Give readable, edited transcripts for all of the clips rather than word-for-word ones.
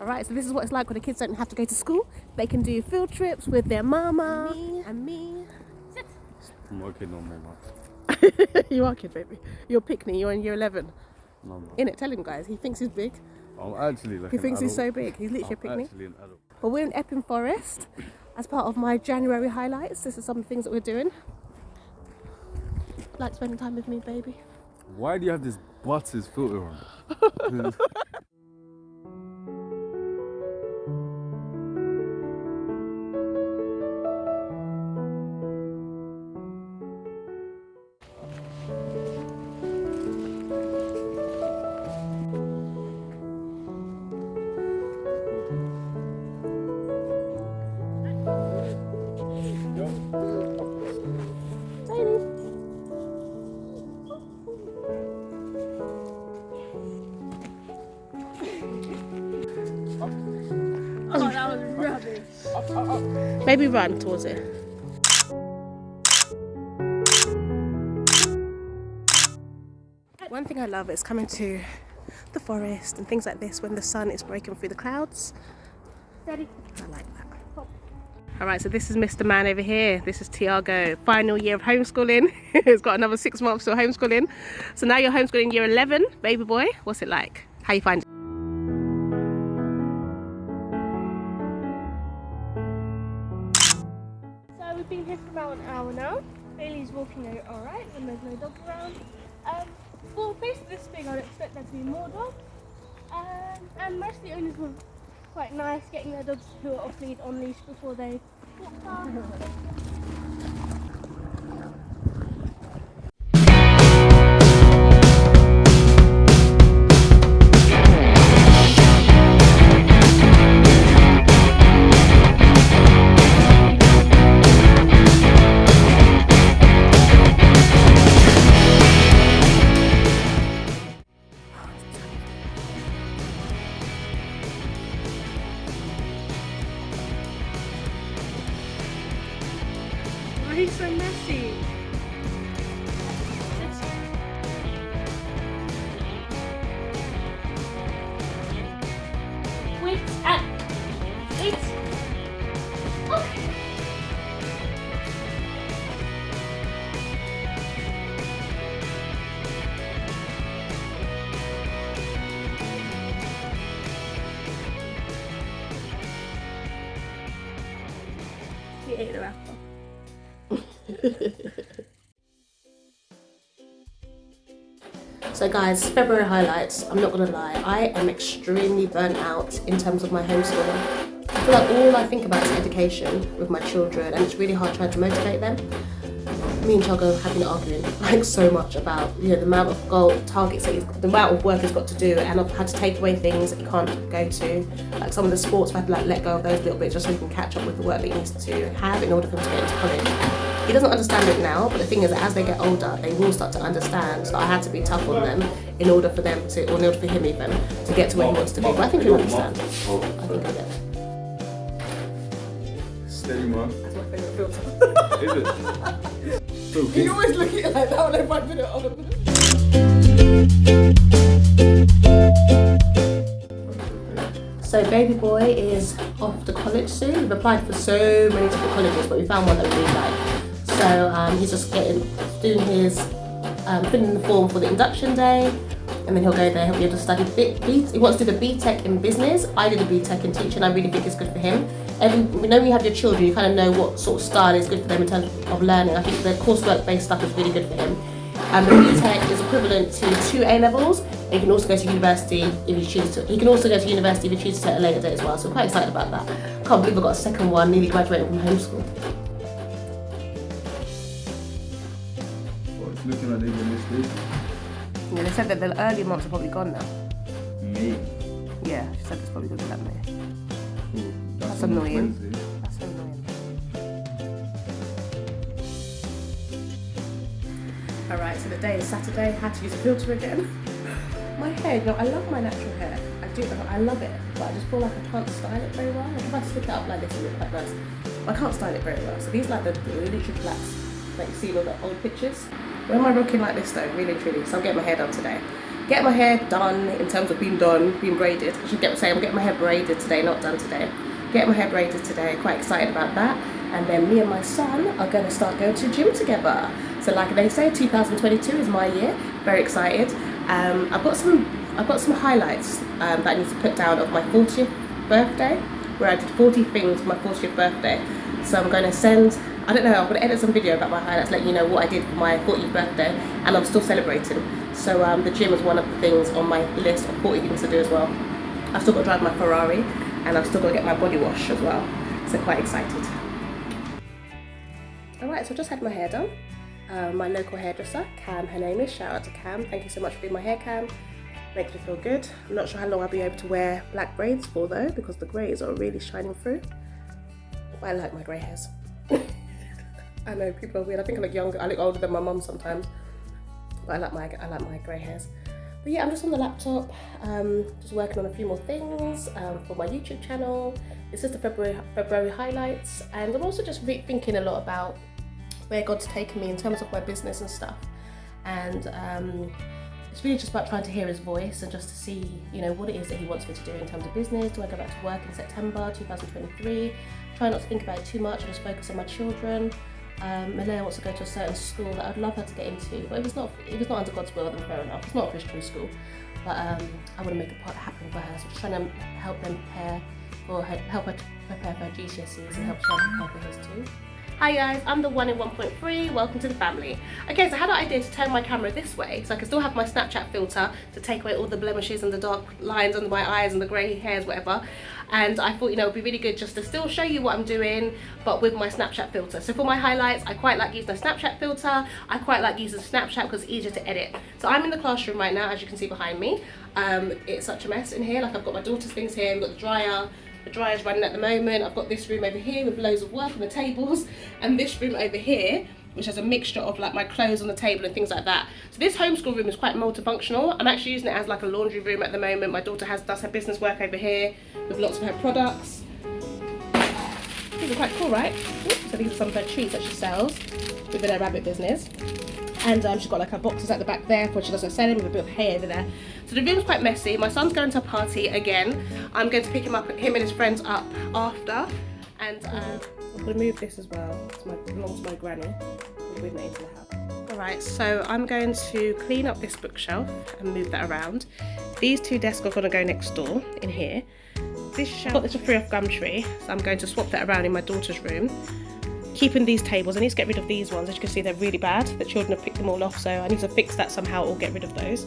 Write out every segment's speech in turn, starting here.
Alright, so this is what it's like when the kids don't have to go to school. They can do field trips with their mama and me. Sit. I'm okay no more, man. You are kid, baby. You're Pickney, you're in year 11. No, man. In it, tell him, guys. He thinks he's big. I'm actually like He thinks he's so big. He's literally a Pickney. Actually an adult. But we're in Epping Forest as part of my January highlights. This is some of the things that we're doing. Like spending time with me, baby. Why do you have this butters filter on? Oh, that was rubbish. Maybe run towards it. One thing I love is coming to the forest and things like this when the sun is breaking through the clouds. Daddy. I like that. Alright, so this is Mr. Man over here. This is Tiago, final year of homeschooling. He's got another 6 months till homeschooling. So now you're homeschooling year 11, baby boy. What's it like? How you find it? So we've been here for about an hour now. Bailey's walking alright when there's no dogs around. For basically this thing, I'd expect there to be more dogs. And most of the owners were quite nice, getting their dogs who are off lead on leash before they walk past. Why are you so messy? Wait. Okay. He ate the apple. So guys, February highlights, I'm not gonna lie, I am extremely burnt out in terms of my homeschooling. I feel like all I think about is education with my children, and it's really hard trying to motivate them. Me and Tiago have been arguing like so much about the amount of goal targets that the amount of work he's got to do, and I've had to take away things that he can't go to. Like some of the sports, I've had to like let go of those little bits just so he can catch up with the work that he needs to have in order for him to get into college. He doesn't understand it now, but the thing is that as they get older, they will start to understand. So I had to be tough on them in order for them to, or in order for him even, to get to where he wants to be. But I think he'll understand. I think he'll get there. Steady, man. That's my favourite filter. Is it? So You always look at it like that whenever I put it on. So baby boy is off to college soon. We've applied for so many different colleges, but we found one that we really like. So he's just doing his, filling in the form for the induction day, and then he'll go there, he'll be able to study, he wants to do the BTEC in business. I did a BTEC in teaching, I really think it's good for him. When you have your children, you kind of know what sort of style is good for them in terms of learning. I think the coursework based stuff is really good for him. And the BTEC is equivalent to 2 A levels. He can also go to university if he chooses to. He can also go to university if he chooses to at a later date as well. So I'm quite excited about that. Can't believe I got a second one, nearly graduating from homeschool. Well, it's looking like they're going to miss this. Yeah, they said that the early months are probably gone now. May. Yeah, she said it's probably going to be that May. Cool. That's on annoying. Wednesday. That's so annoying. Alright, so the day is Saturday. Had to use a filter again. My hair, I love my natural hair. I love it, but I just feel like I can't style it very well. Like if I stick it up like this, it looks quite nice. But I can't style it very well. So these are like the literally flats that you see in all the old pictures. Where am I rocking like this though? Really truly. So I'm getting my hair done today. get my hair done in terms of being braided. I should say I'm getting my hair braided today, not done today. Getting my hair braided today, quite excited about that. And then me and my son are going to start going to the gym together. So like they say, 2022 is my year. Very excited. I've got some highlights that I need to put down of my 40th birthday, where I did 40 things for my 40th birthday. So I'm going to send, I don't know, I'm going to edit some video about my highlights, let you know what I did for my 40th birthday, and I'm still celebrating. So the gym is one of the things on my list of 40 things to do as well. I've still got to drive my Ferrari, and I've still got to get my body wash as well. So quite excited. Alright, so I just had my hair done. My local hairdresser, Cam, her name is. Shout out to Cam. Thank you so much for being my hair, Cam. Makes me feel good. I'm not sure how long I'll be able to wear black braids for though, because the greys are really shining through. But I like my grey hairs. I know people are weird. I think I look younger. I look older than my mum sometimes. But I like my grey hairs. But yeah, I'm just on the laptop, just working on a few more things for my YouTube channel. This is the February highlights, and I'm also just thinking a lot about where God's taken me in terms of my business and stuff. And it's really just about trying to hear His voice and just to see, you know, what it is that He wants me to do in terms of business. Do I go back to work in September 2023? Try not to think about it too much and just focus on my children. Malaya wants to go to a certain school that I'd love her to get into, but if it's not under God's will, then fair enough. It's not a Christian school, but I want to make it happen for her. So just trying to help her to prepare for her GCSEs and help her prepare for his too. Hi guys, I'm the 1 in 1.3, welcome to the family. Okay, so I had an idea to turn my camera this way so I can still have my Snapchat filter to take away all the blemishes and the dark lines under my eyes and the grey hairs, whatever. And I thought, you know, it would be really good just to still show you what I'm doing, but with my Snapchat filter. So for my highlights, I quite like using a Snapchat filter. I quite like using Snapchat because it's easier to edit. So I'm in the classroom right now, as you can see behind me. It's such a mess in here. Like I've got my daughter's things here, we've got the dryer. The dryer's running at the moment. I've got this room over here with loads of work on the tables, and this room over here, which has a mixture of like my clothes on the table and things like that. So this homeschool room is quite multifunctional. I'm actually using it as like a laundry room at the moment. My daughter does her business work over here with lots of her products. These are quite cool, right? So these are some of her treats that she sells within her rabbit business. And she's got like her boxes at the back there for when she does her selling, with a bit of hay over there. So the room's quite messy. My son's going to a party again. I'm going to pick him and his friends up after. And I'm going to move this as well. It belongs to my granny. We'll move it into the house. Alright, so I'm going to clean up this bookshelf and move that around. These two desks are going to go next door in here. This shelf, I got this for free off Gumtree, so I'm going to swap that around in my daughter's room. Keeping these tables, I need to get rid of these ones. As you can see, they're really bad. The children have picked them all off, so I need to fix that somehow or get rid of those.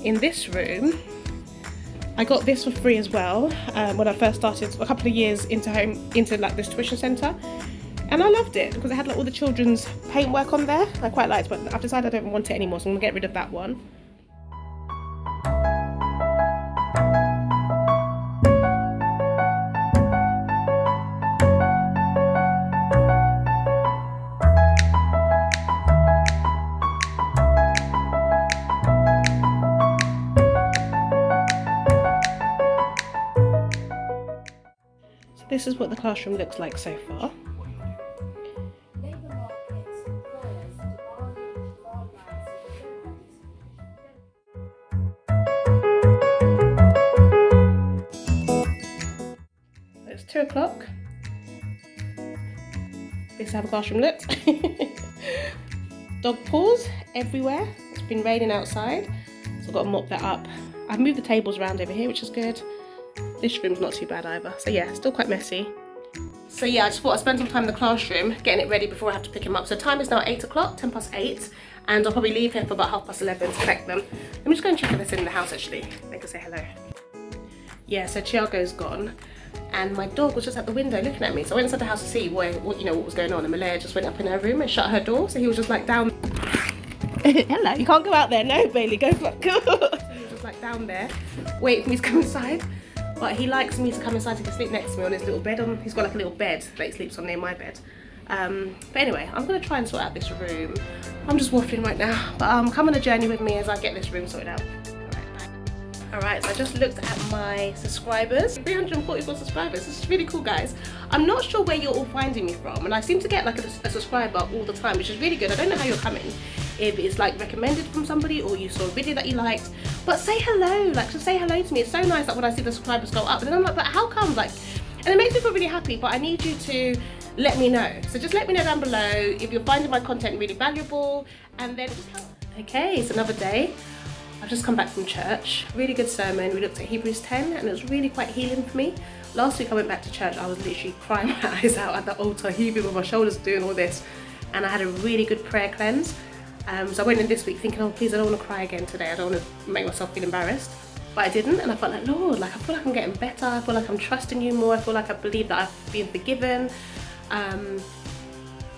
In this room, I got this for free as well when I first started a couple of years into like this tuition centre, and I loved it because it had like all the children's paintwork on there. I quite liked it, but I've decided I don't want it anymore, so I'm gonna get rid of that one. This is what the classroom looks like so far. It's 2 o'clock. This is how the classroom looks. Dog paws everywhere. It's been raining outside, so I've got to mop that up. I've moved the tables around over here, which is good. This room's not too bad either, so yeah, still quite messy. So yeah, I just thought I'd spend some time in the classroom getting it ready before I have to pick him up. So time is now 8 o'clock, 10 past 8, and I'll probably leave here for about 11:30 to collect them. Let me just go and check if they're in the house actually. They can say hello. Yeah, so Tiago's gone, and my dog was just at the window looking at me. So I went inside the house to see what was going on, and Malaya just went up in her room and shut her door, so he was just like down. Hello, you can't go out there. No, Bailey, go for it. So he was just like down there, waiting for me to come inside. But he likes me to come inside so he can sleep next to me on his little bed. He's got like a little bed that he sleeps on near my bed. But anyway, I'm going to try and sort out this room. I'm just waffling right now. But come on a journey with me as I get this room sorted out. Alright, so I just looked at my subscribers. 344 subscribers. This is really cool, guys. I'm not sure where you're all finding me from. And I seem to get like a subscriber all the time, which is really good. I don't know how you're coming. if it's like recommended from somebody or you saw a video that you liked. But say hello, like just say hello to me. It's so nice that when I see the subscribers go up, and then I'm like, but how come? Like, and it makes me feel really happy, but I need you to let me know. So just let me know down below if you're finding my content really valuable, and then just help. Okay, it's another day. I've just come back from church. Really good sermon. We looked at Hebrews 10 and it was really quite healing for me. Last week I went back to church, I was literally crying my eyes out at the altar, heaving with my shoulders, doing all this. And I had a really good prayer cleanse. So I went in this week thinking, oh please, I don't want to cry again today. I don't want to make myself feel embarrassed. But I didn't, and I felt like, Lord, like I feel like I'm getting better. I feel like I'm trusting you more. I feel like I believe that I've been forgiven.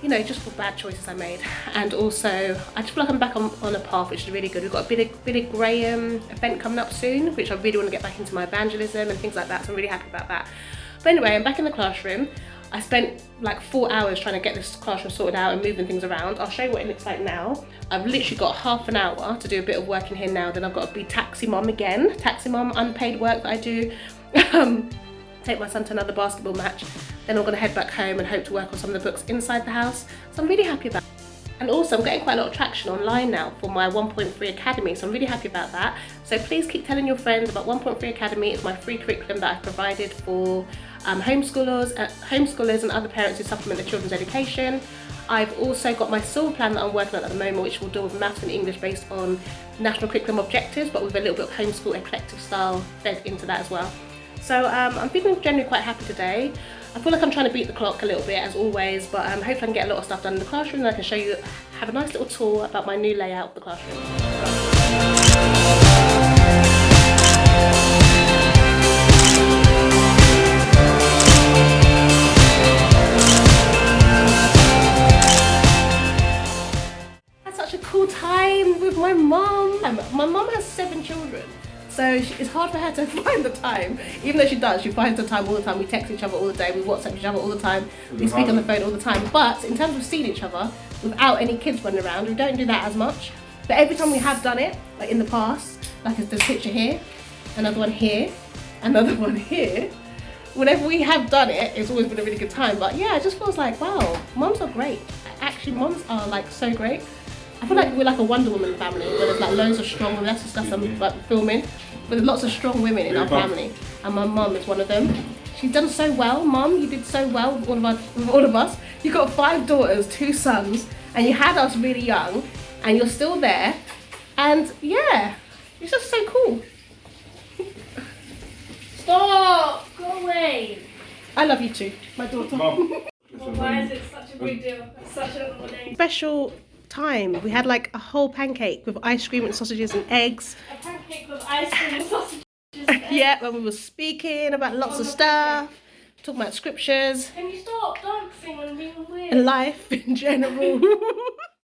You know, just for bad choices I made. And also, I just feel like I'm back on a path, which is really good. We've got a Billy Graham event coming up soon, which I really want to get back into my evangelism and things like that, so I'm really happy about that. But anyway, I'm back in the classroom. I spent like 4 hours trying to get this classroom sorted out and moving things around. I'll show you what it looks like now. I've literally got half an hour to do a bit of work in here now, then I've got to be taxi mom again. Taxi mom, unpaid work that I do. Take my son to another basketball match. Then I'm going to head back home and hope to work on some of the books inside the house. So I'm really happy about that. And also I'm getting quite a lot of traction online now for my 1.3 Academy, so I'm really happy about that. So please keep telling your friends about 1.3 Academy. It's my free curriculum that I've provided for homeschoolers and other parents who supplement their children's education. I've also got my silver plan that I'm working on at the moment, which will deal with maths and English based on national curriculum objectives, but with a little bit of homeschool eclectic style fed into that as well. So I'm feeling generally quite happy today. I feel like I'm trying to beat the clock a little bit as always, but hopefully I can get a lot of stuff done in the classroom, and I can show you, have a nice little tour about my new layout of the classroom. Had such a cool time with my mum. My mum has 7 children. So it's hard for her to find the time, even though she does. She finds the time all the time. We text each other all the day, we WhatsApp each other all the time, we speak on the phone all the time. But in terms of seeing each other without any kids running around, we don't do that as much. But every time we have done it, like in the past, like there's this picture here, another one here, another one here. Whenever we have done it, it's always been a really good time. But yeah, it just feels like, wow, mums are great. Actually, mums are like so great. I feel like we're like a Wonder Woman family, where there's like loads of strong women. That's the stuff I'm like filming. But there's lots of strong women in our family, and my mum is one of them. She's done so well. Mum, you did so well with all of us. You got 5 daughters, 2 sons, and you had us really young, and you're still there. And yeah, it's just so cool. Stop! Go away. I love you too, my daughter. Mum. Well, why is it such a big deal? It's such a little name. Special time. We had like a whole pancake with ice cream and sausages and eggs. A pancake with ice cream and sausages and eggs. Yeah, when we were speaking about lots of stuff, talking about scriptures. Can you stop dancing and being weird? And life in general.